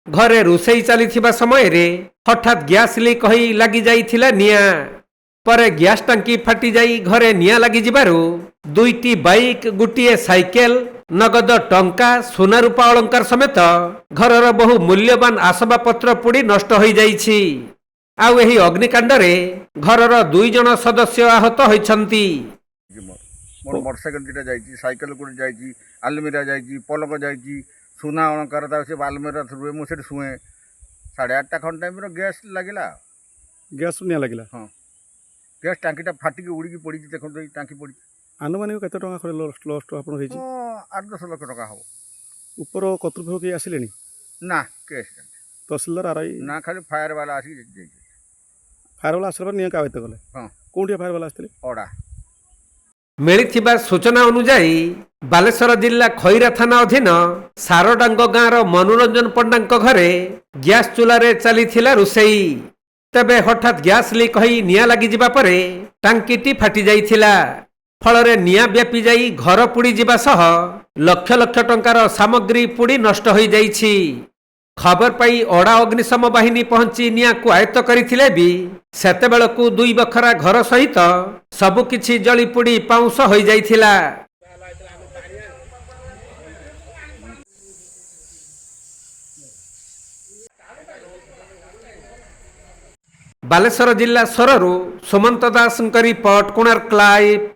घरे रोषेई चली समय रे हठात गैस लीक होई लगी जाइथिला निया परे गैस टांकी फाटी जाई घरे निया लगी जिबारु दुईटी बाइक गुटिए साइकेल नगद टंका सोना रूपा अलंकार समेत घरर बहु मूल्यवान आसबाबपत्र पोड़ी नष्ट हो जाइछि। आउ एही अग्निकांड रे घरर 2 जन सदस्य आहत होइछंती। मोर मोटरसाइकिल दुटा जाइछि, साइकेल कोड जाइछि, आलमीरा जाइछि, पलक जाइछि, सोना अलंकार ता से आलमीरा रुए मु सेठी सुए 8:30 खन टाइम रो गैस लागिला। गैस निया लागिला? हां, गैस टांकीटा फाटिकी उड़ीकी पड़ी देखो टांकी पड़ी। आनुमानिक केते टका खरे लॉस्ट आपन होइछि? 8-10 लाख टका हो। ऊपर कर्तृपक्ष के आसिलेनी ना केस तहसीलदार आरआई ना खाली फायर वाला आसी जाइछि। फायर वाला आसला निया कावेते गले? हां, कोठी फायर वाला आस्थिले? ओडा मिलिथिबा सूचना अनुसार बालेश्वर जिला खैरा थाना अधीन सारडांग गाँवर मनोरंजन पंडांक घरे गैस चूल्हे चलीथिला रोषेई। तेबे हठात गैस लीक होई निया लगी जिबा परे टांकीटी फाटी जाइथिला। फलरे निया व्यापी जाई घर पुड़ी जिबा सह लक्ष लक्ष टंकार सामग्री पुड़ी नष्ट होई जाइछि। खबर पाई ओडा अग्निशम बाहिनी पहुंची निया को आयत्त करथिले भी सेतेबेलकु 2 बखरा घर सहित सबुकिछि जली पुड़ी पाउंस होई जाइथिला। बालेश्वर जिला सररू सुमंत दासଙ୍କ रिपोर्ट कोणार्क लाइव।